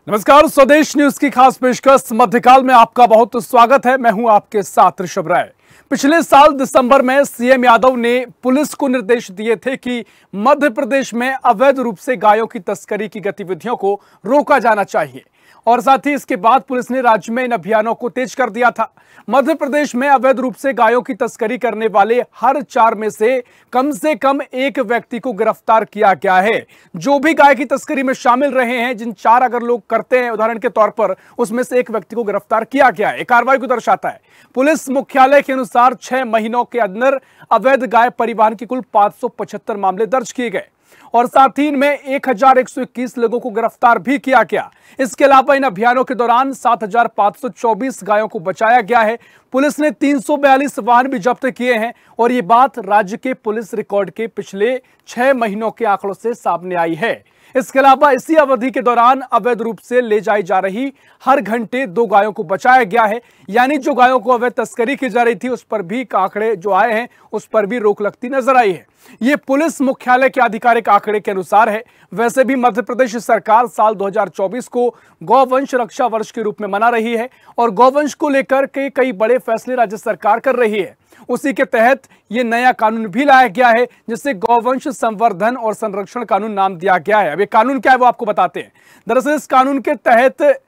नमस्कार, स्वदेश न्यूज की खास पेशकश मध्यकाल में आपका बहुत स्वागत है। मैं हूं आपके साथ ऋषभ राय। पिछले साल दिसंबर में सीएम यादव ने पुलिस को निर्देश दिए थे कि मध्य प्रदेश में अवैध रूप से गायों की तस्करी की गतिविधियों को रोका जाना चाहिए और साथ ही इसके बाद पुलिस ने राज्य में इन अभियानों को तेज कर दिया था। मध्य प्रदेश में अवैध रूप से गायों की तस्करी करने वाले हर 4 में से कम एक व्यक्ति को गिरफ्तार किया गया है। जो भी गाय की तस्करी में शामिल रहे हैं, जिन 4 अगर लोग करते हैं उदाहरण के तौर पर, उसमें से एक व्यक्ति को गिरफ्तार किया गया है। कार्रवाई को दर्शाता है। पुलिस मुख्यालय के अनुसार 6 महीनों के अंदर अवैध गाय परिवहन के कुल 575 मामले दर्ज किए गए और साथ ही इनमें 1121 लोगों को गिरफ्तार भी किया गया। इसके अलावा इन अभियानों के दौरान 7524 गायों को बचाया गया है। पुलिस ने 342 वाहन भी जब्त किए हैं और ये बात राज्य के पुलिस रिकॉर्ड के पिछले 6 महीनों के आंकड़ों से सामने आई है। इसके अलावा इसी अवधि के दौरान अवैध रूप से ले जाई जा रही हर घंटे 2 गायों को बचाया गया है। यानी जो गायों को अवैध तस्करी की जा रही थी उस पर भी आंकड़े जो आए हैं उस पर भी रोक लगती नजर आई है। ये पुलिस मुख्यालय के आधिकारिक आंकड़े के अनुसार है। वैसे भी मध्य प्रदेश सरकार साल 2024 को गौवंश रक्षा वर्ष के रूप में मना रही है और गौवंश को लेकर के कई बड़े फैसले राज्य सरकार कर रही है। उसी के तहत ये नया कानून भी लाया गया है जिसे गौवंश संवर्धन और संरक्षण कानून नाम दिया गया है। अब ये कानून क्या है वो आपको बताते हैं। दरअसल इस कानून के तहत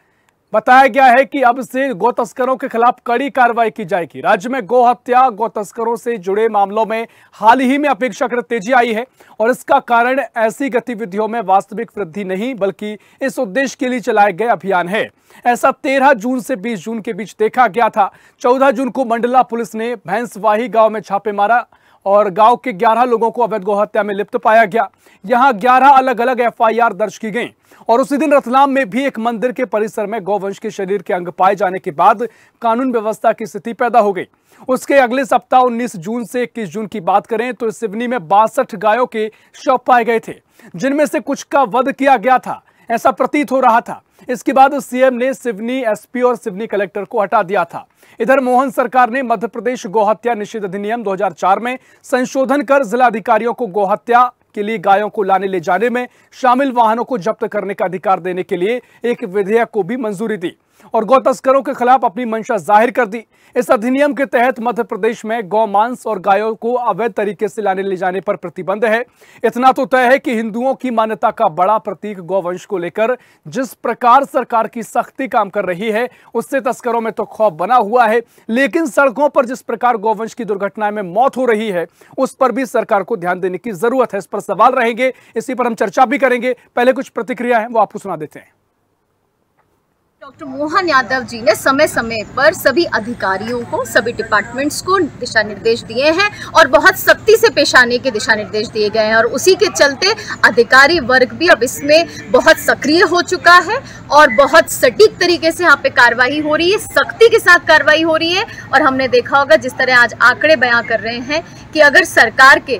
बताया गया है कि अब से गौ तस्करों के खिलाफ कड़ी कार्रवाई की जाएगी। राज्य में गौ हत्या, गौ तस्करों से जुड़े मामलों में हाल ही में अपेक्षाकृत तेजी आई है और इसका कारण ऐसी गतिविधियों में वास्तविक वृद्धि नहीं बल्कि इस उद्देश्य के लिए चलाए गए अभियान है। ऐसा 13 जून से 20 जून के बीच देखा गया था। 14 जून को मंडला पुलिस ने भैंसवाही गांव में छापे मारा और गांव के 11 लोगों को अवैध गौ हत्या में लिप्त पाया गया। यहां 11 अलग अलग एफआईआर दर्ज की गई और उसी दिन रतलाम में भी एक मंदिर के परिसर में गौवंश के शरीर के अंग पाए जाने के बाद कानून व्यवस्था की स्थिति पैदा हो गई। उसके अगले सप्ताह 19 जून से 21 जून की बात करें तो इस सिवनी में 62 गायों के शव पाए गए थे, जिनमें से कुछ का वध किया गया था, ऐसा प्रतीत हो रहा था। इसके बाद सीएम ने सिवनी एसपी और सिवनी कलेक्टर को हटा दिया था। इधर मोहन सरकार ने मध्य प्रदेश गोहत्या निषेध अधिनियम 2004 में संशोधन कर जिलाधिकारियों को गोहत्या के लिए गायों को लाने ले जाने में शामिल वाहनों को जब्त करने का अधिकार देने के लिए एक विधेयक को भी मंजूरी दी और गौ तस्करों के खिलाफ अपनी मंशा जाहिर कर दी। इस अधिनियम के तहत मध्य प्रदेश में गौ मांस और गायों को अवैध तरीके से लाने ले जाने पर प्रतिबंध है। इतना तो तय है कि हिंदुओं की मान्यता का बड़ा प्रतीक गौवंश को लेकर जिस प्रकार सरकार की सख्ती काम कर रही है उससे तस्करों में तो खौफ बना हुआ है, लेकिन सड़कों पर जिस प्रकार गौवंश की दुर्घटनाएं में मौत हो रही है उस पर भी सरकार को ध्यान देने की जरूरत है। इस पर सवाल रहेंगे, इसी पर हम चर्चा भी करेंगे। पहले कुछ प्रतिक्रिया है वो आपको सुना देते हैं। डॉक्टर मोहन यादव जी ने समय समय पर सभी अधिकारियों को, सभी डिपार्टमेंट्स को दिशा निर्देश दिए हैं और बहुत सख्ती से पेश आने के दिशा निर्देश दिए गए हैं और उसी के चलते अधिकारी वर्ग भी अब इसमें बहुत सक्रिय हो चुका है और बहुत सटीक तरीके से यहाँ पे कार्रवाई हो रही है, सख्ती के साथ कार्रवाई हो रही है। और हमने देखा होगा जिस तरह आज आंकड़े बयां कर रहे हैं कि अगर सरकार के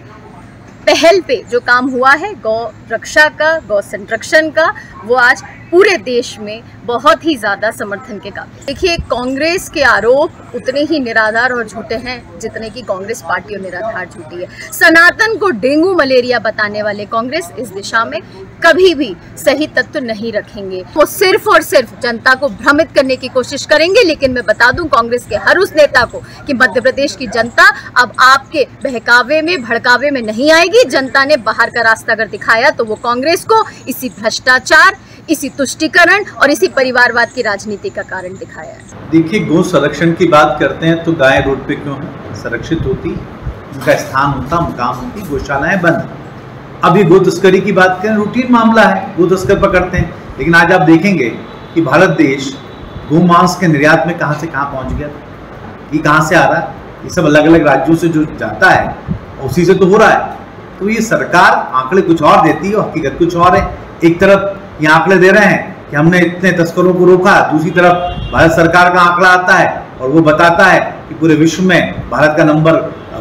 पहल पे जो काम हुआ है गौ रक्षा का, गौ संरक्षण का, वो आज पूरे देश में बहुत ही ज्यादा समर्थन के काबिल। देखिए, कांग्रेस के आरोप उतने ही निराधार और झूठे हैं जितने की कांग्रेस पार्टी और निराधार झूठी है। सनातन को डेंगू मलेरिया बताने वाले कांग्रेस इस दिशा में कभी भी सही तत्व नहीं रखेंगे। वो सिर्फ और सिर्फ जनता को भ्रमित करने की कोशिश करेंगे। लेकिन मैं बता दूं कांग्रेस के हर उस नेता को कि मध्य प्रदेश की जनता अब आपके बहकावे में, भड़कावे में नहीं आएगी। जनता ने बाहर का रास्ता अगर दिखाया तो वो कांग्रेस को इसी भ्रष्टाचार, इसी तुष्टीकरण और इसी परिवारवाद की राजनीति का कारण दिखाया है। देखिए, गौ संरक्षण की बात करते हैं तो गाय रोड पे क्यों है? संरक्षित होती, उनका स्थान होता, मुकाम होती, गौशालाएं बंद। अभी गौ तस्करी की बात करें, रूटीन मामला है, गौ तस्कर पकड़ते हैं। लेकिन आज आप देखेंगे कि भारत देश गौ मांस के निर्यात में कहां से कहां पहुंच गया। ये कहां से आ रहा है? ये सब अलग अलग राज्यों से जो जाता है उसी से तो हो रहा है। तो ये सरकार आंकड़े कुछ और देती है और हकीकत कुछ और है। एक तरफ ये आंकड़े दे रहे हैं कि हमने इतने तस्करों को रोका, दूसरी तरफ भारत सरकार का आंकड़ा आता है और वो बताता है कि पूरे विश्व में भारत का नंबर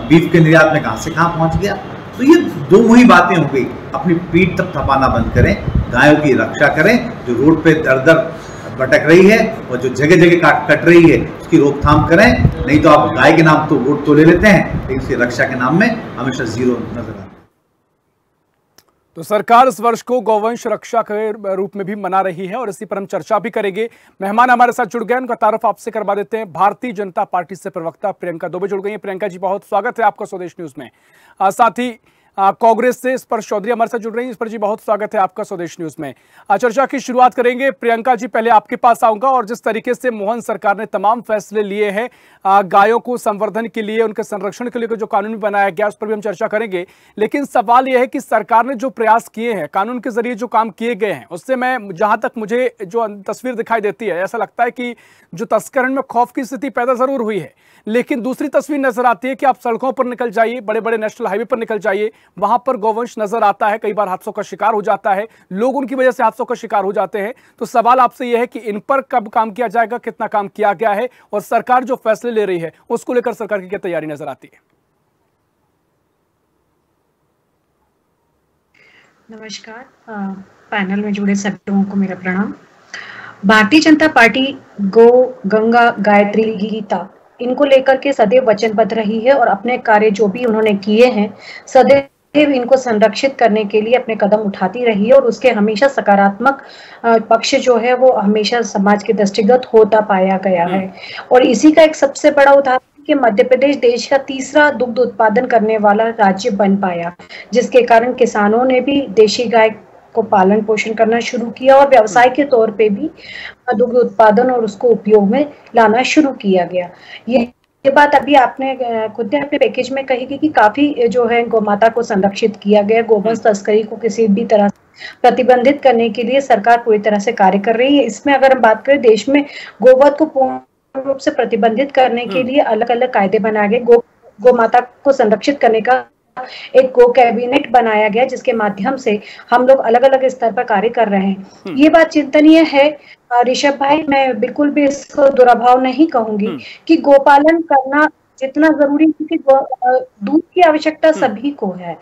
बीफ के निर्यात में कहां से कहां पहुंच गया। तो ये दो वही बातें हो गई। अपनी पीठ तक थपाना बंद करें, गायों की रक्षा करें, जो रोड पे दर दर भटक रही है और जो जगह जगह कट रही है उसकी रोकथाम करें। नहीं तो आप गाय के नाम तो वोट तो ले लेते हैं लेकिन इसकी रक्षा के नाम में हमेशा जीरो नजर आता है। तो सरकार इस वर्ष को गौवंश रक्षा के रूप में भी मना रही है और इसी पर हम चर्चा भी करेंगे। मेहमान हमारे साथ जुड़ गए, उनका तारुफ आपसे करवा देते हैं। भारतीय जनता पार्टी से प्रवक्ता प्रियंका दुबे जुड़ गई हैं। प्रियंका जी, बहुत स्वागत है आपका स्वदेश न्यूज में। साथ ही कांग्रेस से स्पर्श चौधरी हमारे साथ जुड़ रही हैं। स्पर्श जी, बहुत स्वागत है आपका स्वदेश न्यूज में। चर्चा की शुरुआत करेंगे। प्रियंका जी, पहले आपके पास आऊंगा और जिस तरीके से मोहन सरकार ने तमाम फैसले लिए हैं गायों को संवर्धन के लिए, उनके संरक्षण के लिए जो कानून बनाया गया उस पर भी हम चर्चा करेंगे। लेकिन सवाल यह है कि सरकार ने जो प्रयास किए हैं, कानून के जरिए जो काम किए गए हैं, उससे मैं जहां तक मुझे जो तस्वीर दिखाई देती है, ऐसा लगता है कि जो तस्करण में खौफ की स्थिति पैदा जरूर हुई है, लेकिन दूसरी तस्वीर नजर आती है कि आप सड़कों पर निकल जाइए, बड़े बड़े नेशनल हाईवे पर निकल जाइए, वहां पर गौवंश नजर आता है, कई बार हादसों का शिकार हो जाता है, लोग उनकी वजह से हादसों का शिकार हो जाते हैं। तो सवाल आपसे यह है कि इन पर कब काम किया जाएगा, कितना काम किया गया है और सरकार जो फैसले ले रही है उसको लेकर सरकार की क्या तैयारी नजर आती है? नमस्कार, पैनल में जुड़े सभी लोगों को मेरा प्रणाम। भारतीय जनता पार्टी गो, गंगा, गायत्री, गीता इनको लेकर के सदैव वचनबद्ध रही है और अपने कार्य जो भी उन्होंने किए हैं सदैव इनको संरक्षित करने के लिए अपने कदम उठाती रही है और उसके हमेशा सकारात्मक पक्ष जो है वो हमेशा समाज के दृष्टिगत होता पाया गया है। और इसी का एक सबसे बड़ा उदाहरण कि मध्य प्रदेश देश का तीसरा दुग्ध उत्पादन करने वाला राज्य बन पाया, जिसके कारण किसानों ने भी देशी गाय को पालन पोषण करना शुरू किया और व्यवसाय के तौर पे भी दुग्ध उत्पादन और उसको उपयोग में लाना शुरू किया गया। ये बात अभी आपने खुद ने अपने पैकेज में कही कि काफी जो है गौमाता को संरक्षित किया गया। गोवंश तस्करी को किसी भी तरह से प्रतिबंधित करने के लिए सरकार पूरी तरह से कार्य कर रही है। इसमें अगर हम बात करें, देश में गोवध को पूर्ण रूप से प्रतिबंधित करने के लिए अलग अलग कायदे बनाए गए। गौमाता को संरक्षित करने का एक गो कैबिनेट बनाया गया, जिसके माध्यम से हम लोग अलग अलग स्तर पर कार्य कर रहे हैं। ये बात चिंतनीय है ऋषभ भाई, मैं बिल्कुल भी इसको दुराभाव नहीं कहूंगी कि गोपालन करना जितना जरूरी है कि दूध की आवश्यकता सभी को है,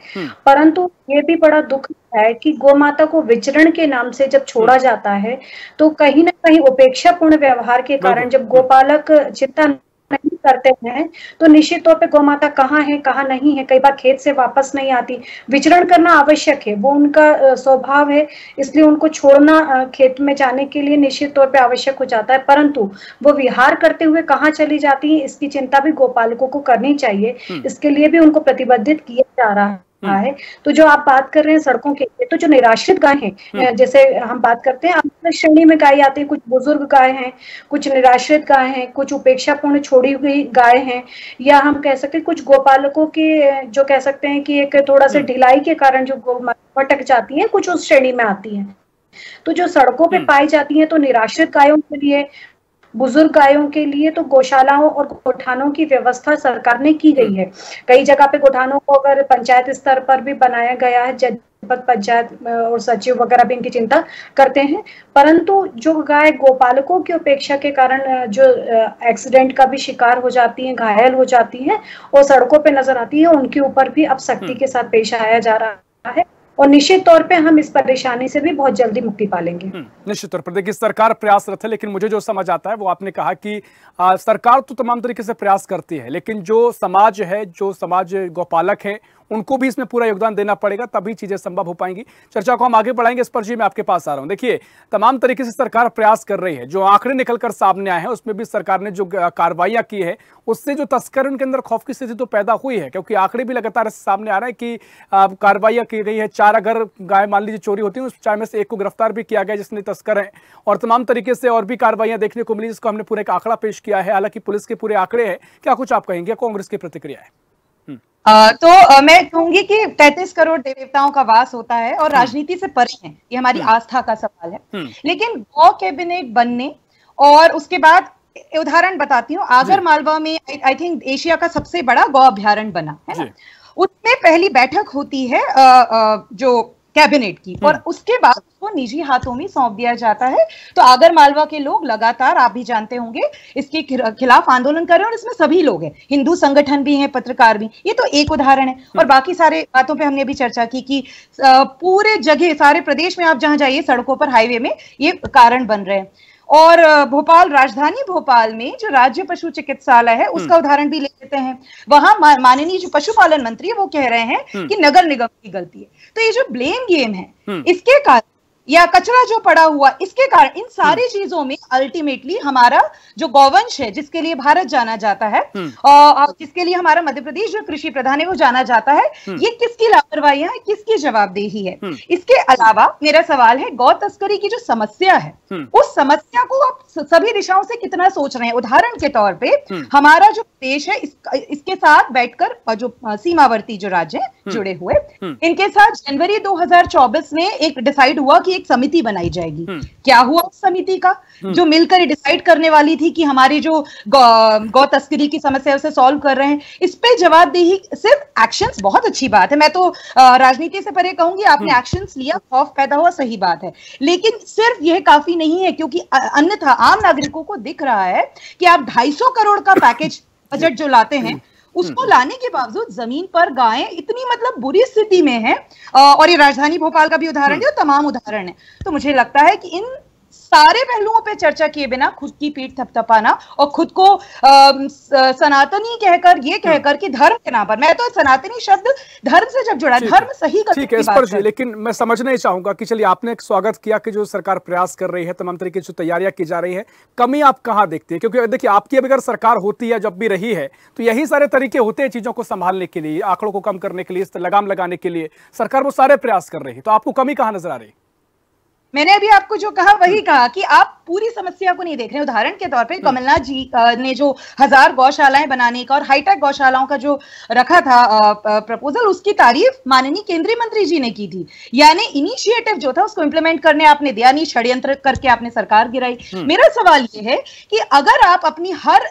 परंतु ये भी बड़ा दुख है कि गोमाता को विचरण के नाम से जब छोड़ा जाता है तो कहीं ना कहीं उपेक्षापूर्ण व्यवहार के कारण जब गोपालक चिंता नहीं करते हैं तो निश्चित तौर पे गौमाता कहाँ है कहाँ नहीं है, कई बार खेत से वापस नहीं आती। विचरण करना आवश्यक है, वो उनका स्वभाव है, इसलिए उनको छोड़ना खेत में जाने के लिए निश्चित तौर पे आवश्यक हो जाता है, परंतु वो विहार करते हुए कहाँ चली जाती है इसकी चिंता भी गोपालकों को करनी चाहिए। इसके लिए भी उनको प्रतिबंधित किया जा रहा है। तो जो आप बात कर रहे हैं सड़कों के, तो जो निराश्रित गाय हैं, जैसे हम बात करते हैं अलग श्रेणी में गाय आती है, कुछ बुजुर्ग गाय हैं, कुछ निराश्रित गाय हैं, कुछ उपेक्षापूर्ण छोड़ी हुई गाय हैं, या हम कह सकते हैं कुछ गोपालकों के जो कह सकते हैं कि एक थोड़ा सा ढिलाई के कारण जो भटक जाती है, कुछ उस श्रेणी में आती है। तो जो सड़कों पे पाई जाती है, तो निराश्रित गायों के लिए, बुजुर्ग गायों के लिए तो गौशालाओं और गोठानों की व्यवस्था सरकार ने की गई है। कई जगह पे गोठानों को अगर पंचायत स्तर पर भी बनाया गया है, जनपद पंचायत और सचिव वगैरह भी इनकी चिंता करते हैं, परंतु जो गाय गोपालकों की उपेक्षा के कारण जो एक्सीडेंट का भी शिकार हो जाती है, घायल हो जाती है और सड़कों पे नजर आती है, उनके ऊपर भी अब सख्ती के साथ पेश आया जा रहा है और निश्चित तौर पे हम इस परेशानी से भी बहुत जल्दी मुक्ति पा लेंगे। निश्चित तौर पर देखिए सरकार प्रयासरत है, लेकिन मुझे जो समझ आता है वो आपने कहा कि सरकार तो तमाम तरीके से प्रयास करती है, लेकिन जो समाज है, जो समाज गौपालक है, उनको भी इसमें पूरा योगदान देना पड़ेगा, तभी चीजें संभव हो पाएंगी। चर्चा को हम आगे बढ़ाएंगे। इस पर जी मैं आपके पास आ रहा हूं। देखिए तमाम तरीके से सरकार प्रयास कर रही है, जो आंकड़े निकलकर सामने आए हैं उसमें भी सरकार ने जो कार्रवाइयां की है उससे जो तस्करण के अंदर खौफ की स्थिति तो पैदा हुई है, क्योंकि आंकड़े भी लगातार सामने आ रहे हैं कि कार्रवाइयां की गई है। 4 अगर गाय मान लीजिए चोरी होती है, उस 4 में से 1 को गिरफ्तार भी किया गया जिसने तस्कर है, और तमाम तरीके से और भी कार्रवाइयां देखने को मिली, जिसको हमने पूरे एक आंकड़ा पेश किया है। हालांकि पुलिस के पूरे आंकड़े हैं, क्या कुछ आप कहेंगे, कांग्रेस की प्रतिक्रिया है? तो मैं कहूंगी कि 33 करोड़ देवताओं का वास होता है और राजनीति से परे है, ये हमारी आस्था का सवाल है। लेकिन गौ कैबिनेट बनने और उसके बाद उदाहरण बताती हूँ, आगर मालवा में आई थिंक एशिया का सबसे बड़ा गौ अभ्यारण्य बना है ना, उसमें पहली बैठक होती है जो कैबिनेट की, और उसके बाद उसको निजी हाथों में सौंप दिया जाता है। तो आगर मालवा के लोग लगातार, आप भी जानते होंगे, इसके खिलाफ आंदोलन कर रहे हैं और इसमें सभी लोग हैं, हिंदू संगठन भी हैं, पत्रकार भी। ये तो एक उदाहरण है, और बाकी सारे बातों पे हमने भी चर्चा की कि पूरे जगह, सारे प्रदेश में आप जहां जाइए सड़कों पर, हाईवे में ये कारण बन रहे हैं। और भोपाल, राजधानी भोपाल में जो राज्य पशु चिकित्सालय है उसका उदाहरण भी ले लेते हैं। वहां माननीय जो पशुपालन मंत्री है वो कह रहे हैं कि नगर निगम की गलती है। तो ये जो ब्लेम गेम है इसके कारण, या कचरा जो पड़ा हुआ इसके कारण, इन सारी चीजों में अल्टीमेटली हमारा जो गौवंश है जिसके लिए भारत जाना जाता है और जिसके लिए हमारा मध्य प्रदेश जो कृषि प्रधान है वो जाना जाता है, ये किसकी लापरवाही है, किसकी जवाबदेही है? इसके अलावा मेरा सवाल है, गौ तस्करी की जो समस्या है उस समस्या को आप सभी दिशाओं से कितना सोच रहे हैं? उदाहरण के तौर पे हमारा जो देश है इसके साथ बैठकर जो सीमावर्ती जो राज्य है जुड़े हुए, इनके साथ जनवरी 2024 में एक डिसाइड हुआ कि एक समिति बनाई जाएगी। क्या हुआ उस समिति का? जो मिलकर डिसाइड करने वाली थी कि हमारी जो गौ तस्करी की समस्या उसे सॉल्व कर रहे हैं, इस पे जवाबदेही, सिर्फ एक्शंस, बहुत अच्छी बात है, मैं तो राजनीति से परे कहूंगी, आपने एक्शंस लिया, खौफ पैदा हुआ, सही बात है, लेकिन सिर्फ यह काफी नहीं है, क्योंकि अन्यथा आम नागरिकों को दिख रहा है कि आप 250 करोड़ का पैकेज बजट जो लाते हैं उसको लाने के बावजूद जमीन पर गायें इतनी मतलब बुरी स्थिति में है, और ये राजधानी भोपाल का भी उदाहरण है और तमाम उदाहरण है। तो मुझे लगता है कि इन सारे पहलुओं पे चर्चा किए बिना खुद की पीठ थपथपाना और खुद को सनातनी कहकर कि धर्म के नाम पर, मैं तो सनातनी शब्द धर्म से जब जुड़ा, धर्म सही कर, ठीक है, इस पर जी, लेकिन मैं समझना ही चाहूंगा कि चलिए आपने एक स्वागत किया कि जो सरकार प्रयास कर रही है, तमाम तरीके की जो तैयारियां की जा रही है, कमी आप कहां देखती है? क्योंकि देखिए आपकी अगर सरकार होती है, जब भी रही है, तो यही सारे तरीके होते हैं चीजों को संभालने के लिए, आंकड़ों को कम करने के लिए, लगाम लगाने के लिए सरकार वो सारे प्रयास कर रही है, तो आपको कमी कहां नजर आ रही है? मैंने अभी आपको जो कहा वही कहा कि आप पूरी समस्या को नहीं देख रहे। उदाहरण के तौर पे कमलनाथ जी ने जो 1000 गौशालाएं बनाने का और हाईटेक गौशालाओं का जो रखा था प्रपोजल, उसकी तारीफ माननीय केंद्रीय मंत्री जी ने की थी। यानी इनिशिएटिव जो था उसको इंप्लीमेंट करने आपने दिया नहीं, षड्यंत्र करके आपने सरकार गिराई। मेरा सवाल ये है कि अगर आप अपनी हर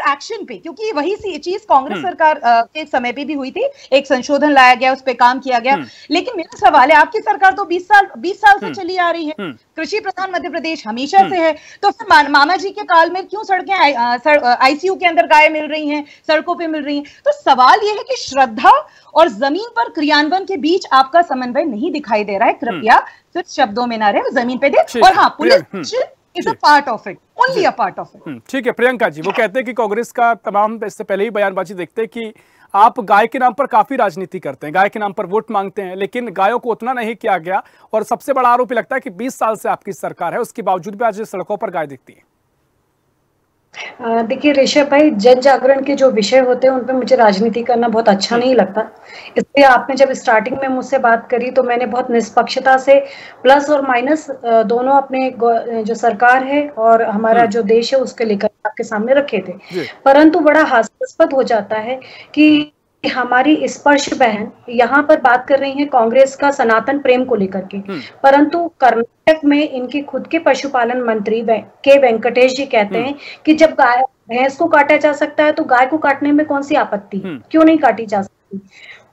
एक्शन पे, क्योंकि वही सी चीज कांग्रेस सरकार के समय पे भी हुई थी, एक संशोधन लाया गया, उस पर काम किया गया, लेकिन मेरा सवाल है आपकी सरकार तो 20 साल से चली आ रही है, कृषि प्रधान मध्य प्रदेश हमेशा से है, तो फिर मामा जी के काल में क्यों सड़कें आईसीयू के अंदर गायें मिल रही हैं, सड़कों पे मिल रही हैं? तो सवाल यह है कि श्रद्धा और जमीन पर क्रियान्वयन के बीच आपका समन्वय नहीं दिखाई दे रहा है। कृपया सिर्फ शब्दों में ना रहे, जमीन पे दे। और हाँ, police is a part of it, only a part of it। ठीक है प्रियंका जी, वो कहते हैं कि कांग्रेस का तमाम, इससे पहले ही बयानबाजी देखते हैं कि आप गाय के नाम पर काफी राजनीति करते हैं, गाय के नाम पर वोट मांगते हैं, लेकिन गायों को उतना नहीं किया गया, और सबसे बड़ा आरोप लगता है कि 20 साल से आपकी सरकार है, उसके बावजूद भी आज सड़कों पर गाय दिखती है। देखिए ऋषभ भाई, जन जागरण के जो विषय होते हैं उन पे मुझे राजनीति करना बहुत अच्छा नहीं लगता, इसलिए आपने जब स्टार्टिंग में मुझसे बात करी तो मैंने बहुत निष्पक्षता से प्लस और माइनस दोनों अपने जो सरकार है और हमारा जो देश है उसके लेकर आपके सामने रखे थे। परंतु बड़ा हास्यास्पद हो जाता है कि हमारी स्पर्श बहन यहाँ पर बात कर रही है कांग्रेस का सनातन प्रेम को लेकर के, परंतु कर्नाटक में इनके खुद के पशुपालन मंत्री के वेंकटेश जी कहते हैं कि जब गाय भैंस को काटा जा सकता है तो गाय को काटने में कौन सी आपत्ति, क्यों नहीं काटी जा सकती?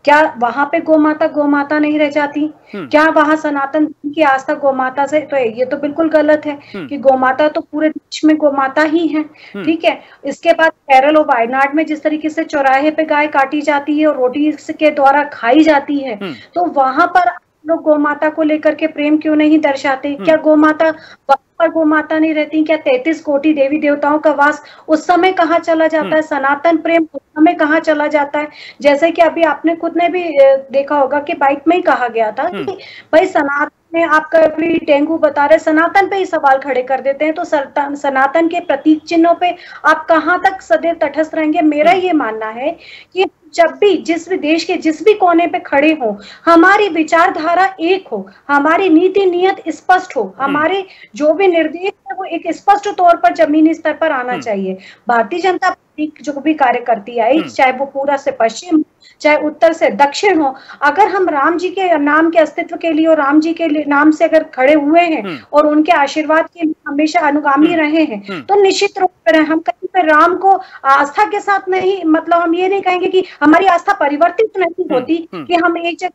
क्या वहां पे गोमाता नहीं रह जाती? क्या वहां सनातन की आस्था गोमाता से? तो ये तो बिल्कुल गलत है कि गोमाता तो पूरे देश में गोमाता ही है। ठीक है, इसके बाद केरल और वायनाड में जिस तरीके से चौराहे पे गाय काटी जाती है और रोटी के द्वारा खाई जाती है, तो वहां पर लोग गोमाता को लेकर के प्रेम क्यों नहीं दर्शाते? क्या गोमाता पर गोमाता नहीं रहती? क्या 33 कोटि देवी देवताओं का वास उस समय कहाँ चला जाता है? सनातन प्रेम उस समय कहाँ चला जाता है? जैसे कि अभी आपने खुद ने भी देखा होगा कि बाइट में ही कहा गया था कि भाई सनातन में आप कभी डेंगू बता रहे, सनातन पे ही सवाल खड़े कर देते हैं, तो सनातन के प्रतीक चिन्हों पे आप कहाँ तक सदैव तटस्थ रहेंगे? मेरा ये मानना है कि जब भी जिस भी देश के जिस भी कोने पे खड़े हो, हमारी विचारधारा एक हो, हमारी नीति नियत स्पष्ट हो, हमारे जो भी निर्देश है वो एक स्पष्ट तौर पर जमीनी स्तर पर आना चाहिए। भारतीय जनता पार्टी जो भी कार्य करती आई, चाहे वो पूरा से पश्चिम, चाहे उत्तर से दक्षिण हो, अगर हम राम जी के नाम के अस्तित्व के लिए और राम जी के नाम से अगर खड़े हुए हैं और उनके आशीर्वाद के लिए हमेशा अनुगामी रहे हैं, तो निश्चित रूप से हम कहीं पर राम को आस्था के साथ नहीं, मतलब हम ये नहीं कहेंगे कि हमारी आस्था परिवर्तित नहीं होती कि हम एक जगह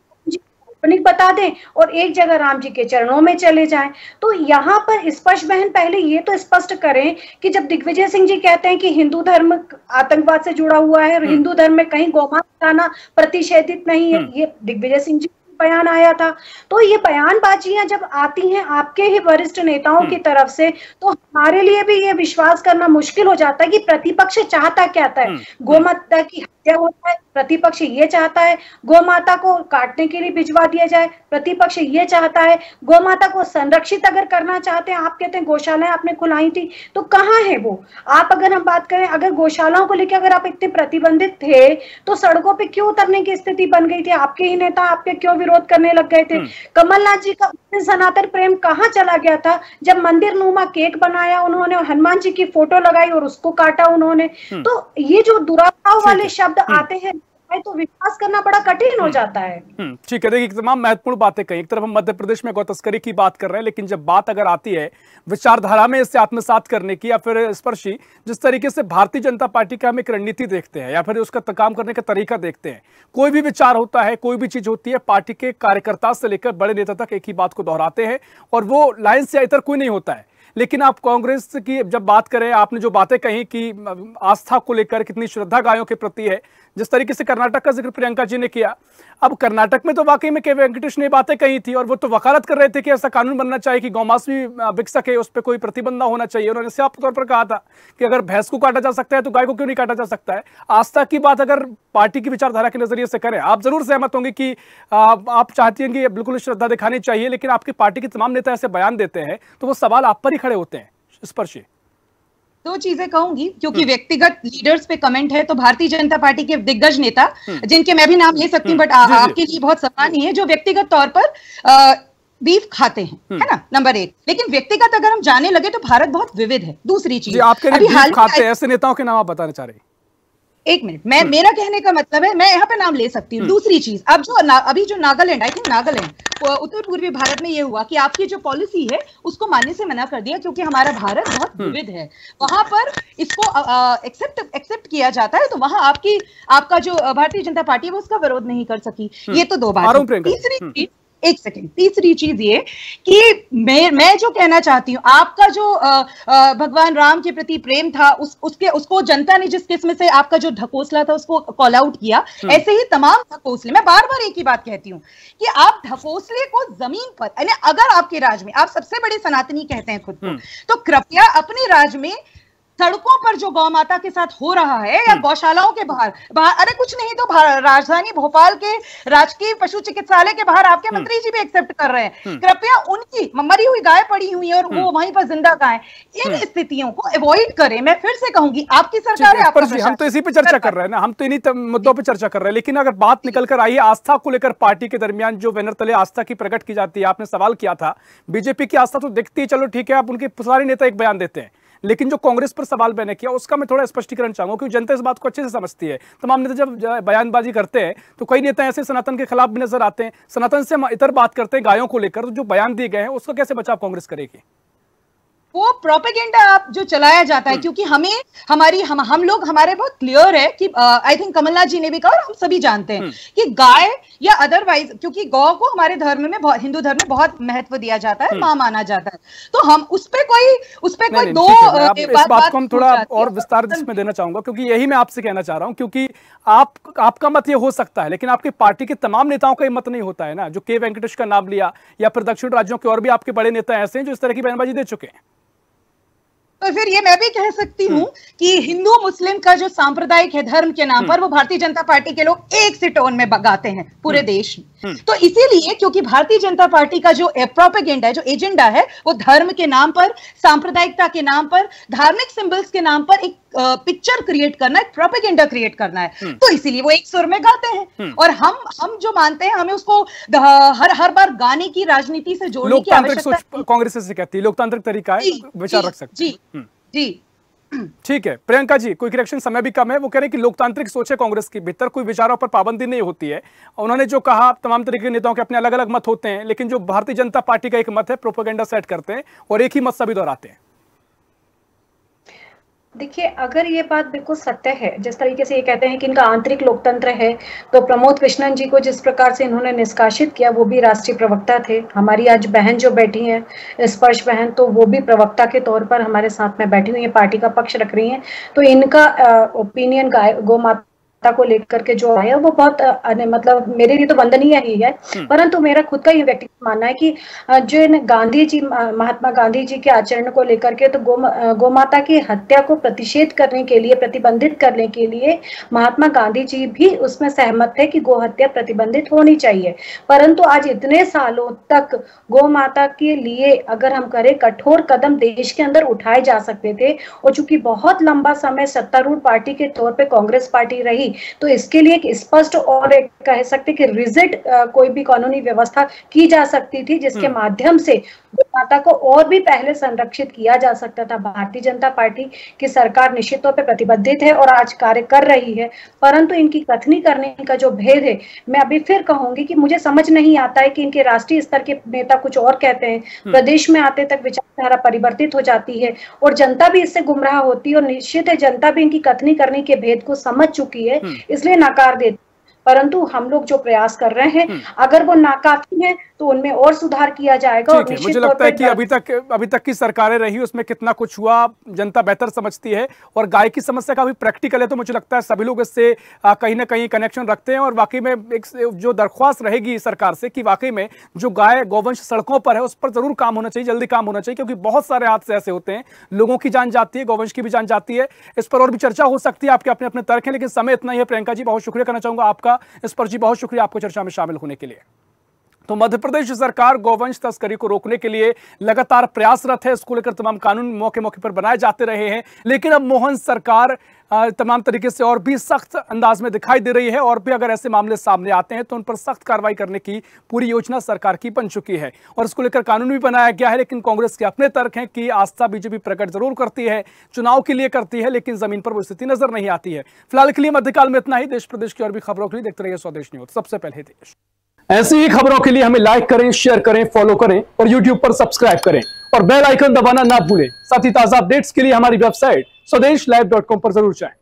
बता दें और एक जगह राम जी के चरणों में चले जाएं। तो यहाँ पर स्पष्ट बहन पहले ये तो स्पष्ट करें कि जब दिग्विजय सिंह जी कहते हैं कि हिंदू धर्म आतंकवाद से जुड़ा हुआ है और हिंदू धर्म में कहीं गौमाता लाना प्रतिषेधित नहीं है, ये दिग्विजय सिंह जी बयान आया था। तो ये बयानबाजियां जब आती हैं आपके ही वरिष्ठ नेताओं की तरफ से, तो हमारे लिए भी ये विश्वास करना मुश्किल हो जाता है कि प्रतिपक्ष चाहता क्या है। गोमाता की हत्या होता है, प्रतिपक्ष ये चाहता है गोमाता को काटने के लिए भिजवा दिया जाए, प्रतिपक्ष ये चाहता है गोमाता को संरक्षित अगर करना चाहते हैं। आप कहते हैं गौशालाएं आपने खुलाई थी, तो कहाँ है वो? आप अगर हम बात करें, अगर गौशालाओं को लेकर अगर आप इतने प्रतिबंधित थे तो सड़कों पे क्यों उतरने की स्थिति बन गई थी? आपके ही नेता आपके क्यों विरोध करने लग गए थे? कमलनाथ जी का सनातन प्रेम कहाँ चला गया था जब मंदिर नुमा केक बनाया उन्होंने, हनुमान जी की फोटो लगाई और उसको काटा उन्होंने? तो ये जो दुराभाव वाले शब्द आते हैं तो विश्वास करना बड़ा कठिन हो जाता है। ठीक है, देखिए तमाम महत्वपूर्ण बातें कही। एक तरफ हम मध्य प्रदेश में गौ तस्करी की बात कर रहे हैं, लेकिन जब बात अगर आती है विचारधारा में इसे आत्मसात करने की या फिर स्पर्शी जिस तरीके से भारतीय जनता पार्टी का हम एक रणनीति देखते हैं या फिर उसका काम करने का तरीका देखते हैं, कोई भी विचार होता है, कोई भी चीज होती है, पार्टी के कार्यकर्ता से लेकर बड़े नेता तक एक ही बात को दोहराते हैं और वो लाइन से इतर कोई नहीं होता है। लेकिन आप कांग्रेस की जब बात करें, आपने जो बातें कही कि आस्था को लेकर कितनी श्रद्धा गायों के प्रति है, जिस तरीके से कर्नाटक का जिक्र प्रियंका जी ने किया, अब कर्नाटक में तो वाकई में के वेंकटेश ने बातें कही थी और वो तो वकालत कर रहे थे कि ऐसा कानून बनना चाहिए कि गौमांस भी बिक सके, उस पर कोई प्रतिबंध ना होना चाहिए। उन्होंने साफ तौर पर कहा था कि अगर भैंस को काटा जा सकता है तो गाय को क्यों नहीं काटा जा सकता है। आस्था की बात अगर पार्टी की विचारधारा के नजरिए से करें, आप जरूर सहमत होंगे कि आप चाहती हैं कि बिल्कुल श्रद्धा दिखानी चाहिए, लेकिन आपकी पार्टी के तमाम नेता ऐसे बयान देते हैं तो वो सवाल आप पर ही खड़े होते हैं। स्पर्शी दो चीजें कहूंगी, क्योंकि व्यक्तिगत लीडर्स पे कमेंट है, तो भारतीय जनता पार्टी के दिग्गज नेता जिनके मैं भी नाम ले सकती हूँ बट आपके लिए बहुत सम्मानीय है, जो व्यक्तिगत तौर पर बीफ खाते हैं, है ना, नंबर एक। लेकिन व्यक्तिगत अगर हम जाने लगे तो भारत बहुत विविध है। दूसरी चीज, आपके लिए बीफ खाते हैं ऐसे नेताओं के नाम आप बताना चाह रहे हैं? एक मिनट, मेरा कहने का मतलब है, मैं यहाँ पे नाम ले सकती हूँ। दूसरी चीज, अब अभी जो नागालैंड, आई थिंक नागालैंड उत्तर पूर्वी भारत में ये हुआ कि आपकी जो पॉलिसी है उसको मानने से मना कर दिया, क्योंकि हमारा भारत बहुत विविध है। वहां पर इसको एक्सेप्ट किया जाता है, तो वहां आपका जो भारतीय जनता पार्टी है वो उसका विरोध नहीं कर सकी। ये तो दो बात। तीसरी चीज, एक सेकंड, तीसरी चीज ये कि मैं जो कहना चाहती हूँ, आपका जो भगवान राम के प्रति प्रेम था उसको जनता ने जिस किस्म से आपका जो ढकोसला था उसको कॉल आउट किया, ऐसे ही तमाम ढकोसले, मैं बार बार एक ही बात कहती हूँ कि आप ढकोसले को जमीन पर, यानी अगर आपके राज में, आप सबसे बड़े सनातनी कहते हैं खुद को, तो कृपया अपने राज में सड़कों पर जो गौ माता के साथ हो रहा है या गौशालाओं के बाहर, अरे कुछ नहीं तो राजधानी भोपाल के राजकीय पशु चिकित्सालय के बाहर आपके मंत्री जी भी एक्सेप्ट कर रहे हैं, कृपया उनकी मरी हुई गाय पड़ी हुई है और वो वहीं पर जिंदा गाय, इन स्थितियों को अवॉइड करें। मैं फिर से कहूंगी, आपकी सरकार है, हम तो इसी पे चर्चा कर रहे हैं ना, हम तो इन्हीं मुद्दों पे चर्चा कर रहे हैं। लेकिन अगर बात निकल कर आई है आस्था को लेकर, पार्टी के दरमियान जो बैनर तले आस्था की प्रकट की जाती है, आपने सवाल किया था बीजेपी की आस्था तो दिखती है, चलो ठीक है, आप उनके सारे नेता एक बयान देते हैं, लेकिन जो कांग्रेस पर सवाल मैंने किया उसका मैं थोड़ा स्पष्टीकरण चाहूंगा, क्योंकि जनता इस बात को अच्छे से समझती है। तमाम नेता जब बयानबाजी करते हैं तो कई नेता ऐसे सनातन के खिलाफ भी नजर आते हैं, सनातन से इतर बात करते हैं गायों को लेकर, तो जो बयान दिए गए हैं उसका कैसे बचाव कांग्रेस करेगी? वो प्रोपेगेंडा आप जो चलाया जाता है, क्योंकि हम लोग हमारे बहुत क्लियर है कि आई थिंक कमलनाथ जी ने भी कहा और हम सभी जानते हैं कि गाय या अदरवाइज, क्योंकि गौ को हमारे धर्म में, हिंदू धर्म में बहुत महत्व दिया जाता है, मां माना जाता है, तो हम उस पे कोई दो इस बात को हम थोड़ा और विस्तार इसमें देना चाहूंगा, क्योंकि यही मैं आपसे कहना चाह रहा हूं, क्योंकि आपका मत ये हो सकता है लेकिन आपकी पार्टी के तमाम नेताओं का ये मत नहीं होता है ना, जो के वेंकटेश का नाम लिया या फिर दक्षिण राज्यों के और भी आपके बड़े नेता ऐसे हैं जो इस तरह की बयानबाजी दे चुके हैं। तो फिर ये मैं भी कह सकती हूँ कि हिंदू मुस्लिम का जो सांप्रदायिक है धर्म के नाम पर, वो भारतीय जनता पार्टी के लोग एक सी टोन में गाते हैं पूरे देश में। तो इसीलिए, क्योंकि भारतीय जनता पार्टी का जो प्रोपेगेंडा है, जो एजेंडा है, वो धर्म के नाम पर, सांप्रदायिकता के नाम पर, धार्मिक सिंबल्स के नाम पर एक पिक्चर क्रिएट करना, एक प्रोपेगेंडा क्रिएट करना है, तो इसीलिए वो एक सुर में गाते हैं। और हम जो मानते हैं, हमें उसको हर बार गाने की राजनीति से जोड़ने की आवश्यकता। कांग्रेस से कहती है लोकतांत्रिक तरीका है, विचार रख सकते हैं। जी ठीक है प्रियंका जी, कोई करेक्शन, समय भी कम है। वो कह रहे हैं कि लोकतांत्रिक सोच है कांग्रेस के भीतर, कोई विचारों पर पाबंदी नहीं होती है। उन्होंने जो कहा, तमाम तरीके के नेताओं के अपने अलग अलग मत होते हैं, लेकिन जो भारतीय जनता पार्टी का एक मत है, प्रोपेगेंडा सेट करते हैं और एक ही मत सभी दोहराते हैं। देखिए, अगर ये बात बिल्कुल सत्य है, जिस तरीके से ये कहते हैं कि इनका आंतरिक लोकतंत्र है, तो प्रमोद कृष्णन जी को जिस प्रकार से इन्होंने निष्कासित किया, वो भी राष्ट्रीय प्रवक्ता थे। हमारी आज बहन जो बैठी हैं, स्पर्श बहन, तो वो भी प्रवक्ता के तौर पर हमारे साथ में बैठी हुई है, पार्टी का पक्ष रख रही हैं। तो इनका ओपिनियन गौ माता को लेकर के जो आया वो बहुत मतलब मेरे लिए तो वंदनीय ही है, परंतु मेरा खुद का ये व्यक्तिगत मानना है कि जो गांधी जी, महात्मा गांधी जी के आचरण को लेकर के तो गोमाता की हत्या को प्रतिषेध करने के लिए, प्रतिबंधित करने के लिए महात्मा गांधी जी भी उसमें सहमत थे कि गो हत्या प्रतिबंधित होनी चाहिए। परंतु आज इतने सालों तक गौ माता के लिए अगर हम करें कठोर कदम देश के अंदर उठाए जा सकते थे, और चूंकि बहुत लंबा समय सत्तारूढ़ पार्टी के तौर पे कांग्रेस पार्टी रही, तो इसके लिए एक स्पष्ट और एक कह सकते कि रिजिड कोई भी कानूनी व्यवस्था की जा सकती थी, जिसके माध्यम से माता को और भी पहले संरक्षित किया जा सकता था। भारतीय जनता पार्टी की सरकार निश्चित तौर पे प्रतिबद्धित है और आज कार्य कर रही है, परंतु इनकी कथनी करने का जो भेद है, मैं अभी फिर कहूंगी कि मुझे समझ नहीं आता है कि इनके राष्ट्रीय स्तर के नेता कुछ और कहते हैं, प्रदेश में आते तक विचारधारा परिवर्तित हो जाती है और जनता भी इससे गुमराह होती है, और निश्चित है जनता भी इनकी कथनी करने के भेद को समझ चुकी है, इसलिए नकार देती। परंतु हम लोग जो प्रयास कर रहे हैं, अगर वो नाकाफी है तो उनमें और सुधार किया जाएगा। और मुझे लगता है कि अभी तक की सरकारें रही उसमें कितना कुछ हुआ जनता बेहतर समझती है, और गाय की समस्या का भी प्रैक्टिकल है, तो मुझे लगता है सभी लोग इससे कहीं ना कहीं कनेक्शन रखते हैं। और वाकई में एक जो दरख्वास्त रहेगी सरकार से कि वाकई में जो गाय गौवंश सड़कों पर है उस पर जरूर काम होना चाहिए, जल्दी काम होना चाहिए, क्योंकि बहुत सारे हादसे ऐसे होते हैं, लोगों की जान जाती है, गौवंश की भी जान जाती है। इस पर और भी चर्चा हो सकती है, आपके अपने अपने तर्क हैं, लेकिन समय इतना ही है। प्रियंका जी, बहुत शुक्रिया करना चाहूंगा आपका इस पर। जी, बहुत शुक्रिया आपको चर्चा में शामिल होने के लिए। तो मध्य प्रदेश सरकार गौवंश तस्करी को रोकने के लिए लगातार प्रयासरत है। इसको लेकर तमाम कानून मौके मौके पर बनाए जाते रहे हैं, लेकिन अब मोहन सरकार तमाम तरीके से और भी सख्त अंदाज में दिखाई दे रही है, और भी अगर ऐसे मामले सामने आते हैं तो उन पर सख्त कार्रवाई करने की पूरी योजना सरकार की बन चुकी है, और इसको लेकर कानून भी बनाया गया है। लेकिन कांग्रेस के अपने तर्क हैं कि आस्था बीजेपी प्रकट जरूर करती है, चुनाव के लिए करती है, लेकिन जमीन पर वो स्थिति नजर नहीं आती है। फिलहाल के लिए मध्यकाल में इतना ही। देश प्रदेश की और भी खबरों के लिए देखते रहिए स्वदेश न्यूज, सबसे पहले देश। ऐसी ही खबरों के लिए हमें लाइक करें, शेयर करें, फॉलो करें और YouTube पर सब्सक्राइब करें और बेल आइकन दबाना ना भूलें। साथ ही ताजा अपडेट्स के लिए हमारी वेबसाइट swadesh live.com पर जरूर जाएं।